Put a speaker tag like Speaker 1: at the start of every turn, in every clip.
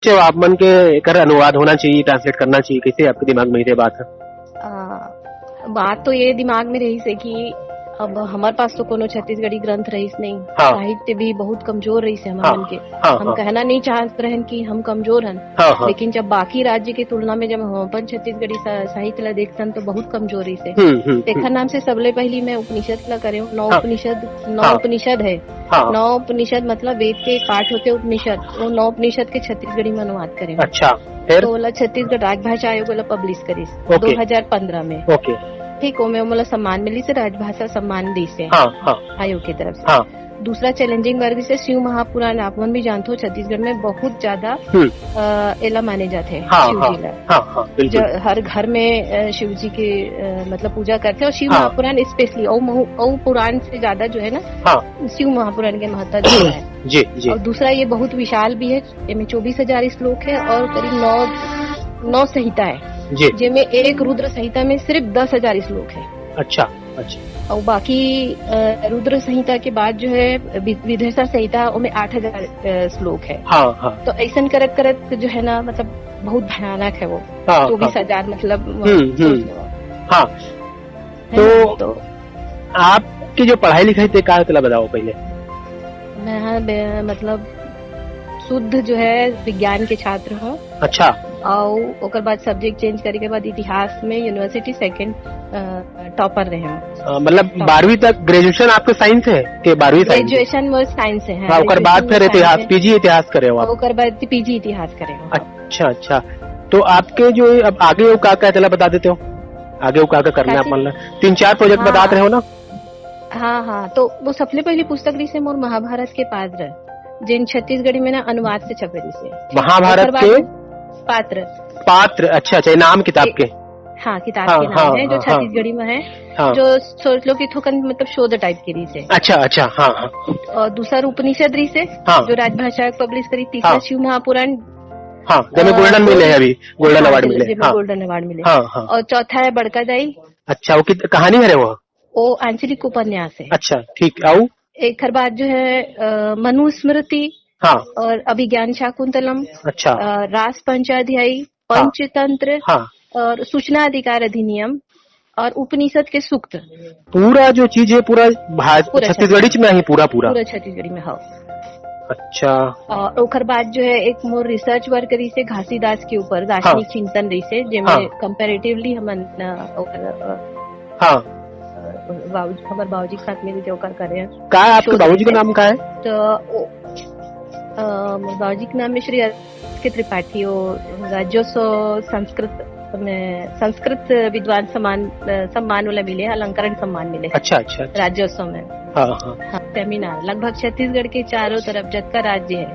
Speaker 1: जो आप मन के कर अनुवाद होना चाहिए, ट्रांसलेट करना चाहिए, कैसे आपके दिमाग में ये बात है?
Speaker 2: बात तो ये दिमाग में रही से कि अब हमारे पास तो कोनो छत्तीसगढ़ी ग्रंथ रहीस नहीं।
Speaker 1: हाँ।
Speaker 2: साहित्य भी बहुत कमजोर रही से
Speaker 1: हाँ,
Speaker 2: हमारे मन के।
Speaker 1: हाँ,
Speaker 2: हम
Speaker 1: हाँ,
Speaker 2: कहना नहीं चाहते रहन कि हम कमजोर हन,
Speaker 1: हाँ, हाँ,
Speaker 2: लेकिन जब बाकी राज्य की तुलना में जब हम अपन छत्तीसगढ़ी साहित्य ला देखतन तो बहुत कमजोर रही से। एखर नाम से सबले पहली मैं उपनिषद ला करे नौ
Speaker 1: हाँ।
Speaker 2: उपनिषद है।
Speaker 1: हाँ।
Speaker 2: 9 उपनिषद मतलब वेद के पाठ होते उपनिषद, वो 9 उपनिषद के छत्तीसगढ़ी में अनुवाद करे।
Speaker 1: अच्छा, फिर
Speaker 2: तो ओला छत्तीसगढ़ राजभाषा आयोग वाला पब्लिश करिस
Speaker 1: ओके।
Speaker 2: 2015 में।
Speaker 1: ओके।
Speaker 2: ठीक हो, मैं मोला सम्मान मिली से राजभाषा सम्मान दी से
Speaker 1: हाँ, हाँ,
Speaker 2: आयोग की तरफ से।
Speaker 1: हाँ,
Speaker 2: दूसरा चैलेंजिंग वर्ग से शिव महापुराण, आप मन भी जानते हो छत्तीसगढ़ में बहुत ज्यादा एला माने जाते हैं।
Speaker 1: हाँ,
Speaker 2: शिव
Speaker 1: हाँ,
Speaker 2: जी ला
Speaker 1: हाँ, हाँ, बिल्कुल।
Speaker 2: हर घर में शिव जी की मतलब पूजा करते हैं, और शिव
Speaker 1: हाँ।
Speaker 2: महापुराण स्पेशली औ पुराण से ज्यादा जो है ना,
Speaker 1: हाँ,
Speaker 2: शिव महापुराण के महत्व ज्यादा है।
Speaker 1: जी, जी।
Speaker 2: और दूसरा ये बहुत विशाल भी है, इसमें 24,000 श्लोक है और करीब 9 संहिता है,
Speaker 1: जी।
Speaker 2: जिनमें एक रुद्र संहिता में सिर्फ 10,000 श्लोक है।
Speaker 1: अच्छा, अच्छा।
Speaker 2: और बाकी रुद्र संहिता के बाद जो है विदेशा संहिता उनमें 8,000 श्लोक है।
Speaker 1: हाँ, हाँ,
Speaker 2: तो ऐसा करत करत जो है ना, मतलब बहुत भयानक है वो।
Speaker 1: हाँ,
Speaker 2: 24,000 मतलब
Speaker 1: हाँ। तो आपकी जो पढ़ाई लिखाई थे का बताओ पहले।
Speaker 2: मैं मतलब शुद्ध जो है विज्ञान के छात्र हूँ।
Speaker 1: अच्छा।
Speaker 2: और ओकर बाद सब्जेक्ट चेंज करे के बाद इतिहास में यूनिवर्सिटी सेकंड टॉपर रहे हैं।
Speaker 1: मतलब 12वीं तक ग्रेजुएशन आपके साइंस है कि 12वीं
Speaker 2: ग्रेजुएशन में साइंस है।
Speaker 1: हाँ, ओकर बाद फिर इतिहास पीजी इतिहास करे हो आप?
Speaker 2: ओकर बाद पीजी इतिहास करे हो।
Speaker 1: अच्छा, अच्छा। तो आपके जो अब आगे वो का चला बता देते हो, आगे वो का करना है? मान 3-4 प्रोजेक्ट बताते रहे हो ना?
Speaker 2: हाँ हाँ, तो वो सबसे पहली पुस्तक रही से मोर महाभारत के पात्र, जिन छत्तीसगढ़ी में ना अनुवाद से छपे रही से।
Speaker 1: महाभारत के पात्र। अच्छा, अच्छा, नाम किताब के?
Speaker 2: हाँ, किताब के नाम है जो छत्तीसगढ़ी में है। जो सोच लो कि थोकन मतलब शोध टाइप की रही से।
Speaker 1: अच्छा, अच्छा। हाँ, हाँ।
Speaker 2: और दूसरा उपनिषद रही से जो राजभाषा पब्लिश करी। तीसरा शिव महापुराण,
Speaker 1: हाँ, जिसमें गोल्डन मिले है, अभी गोल्डन अवार्ड मिले।
Speaker 2: गोल्डन अवार्ड मिले।
Speaker 1: हाँ। और
Speaker 2: चौथा है बड़का दाई।
Speaker 1: अच्छा, वो कहानी है वो
Speaker 2: आंचलिक उपन्यास है।
Speaker 1: अच्छा, ठीक। आओ
Speaker 2: एक बाद जो है मनुस्मृति।
Speaker 1: हाँ।
Speaker 2: और अभिज्ञान शाकुंतलम।
Speaker 1: अच्छा।
Speaker 2: रास पंचाध्यायी, पंचतंत्र।
Speaker 1: हाँ। और
Speaker 2: सूचना अधिकार अधिनियम और उपनिषद के सूक्त।
Speaker 1: पूरा जो चीज है पूरा छत्तीसगढ़ी में ही पूरा
Speaker 2: छत्तीसगढ़ी में। हाँ।
Speaker 1: अच्छा।
Speaker 2: और ओकर बाद जो है एक मोर रिसर्च वर्क रही से घासीदास के ऊपर दार्शनिक चिंतन रही से, जिसमें कंपैरेटिवली हमन हमारे बाबूजी के साथ में जो करे हैं।
Speaker 1: का आपके बाबूजी का नाम का है?
Speaker 2: तो बाबूजी के नाम में श्री के त्रिपाठी। राज्योत्सव संस्कृत विद्वान सम्मान वाला मिले, अलंकरण सम्मान मिले।
Speaker 1: अच्छा, अच्छा।
Speaker 2: राज्योत्सव में। हाँ, सेमिनार लगभग छत्तीसगढ़ के चारों तरफ जितना राज्य है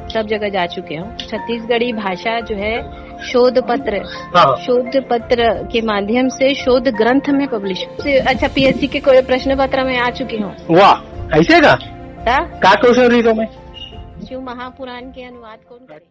Speaker 2: सब जगह जा चुके हूँ। छत्तीसगढ़ी भाषा जो है शोध पत्र के माध्यम से शोध ग्रंथ में पब्लिश। अच्छा, पीएचडी के कोई प्रश्न पत्र में आ चुकी हूँ।
Speaker 1: वाह, ऐसे का क्वेश्चन रही तो मैं
Speaker 2: शिव महापुराण के अनुवाद कौन करे?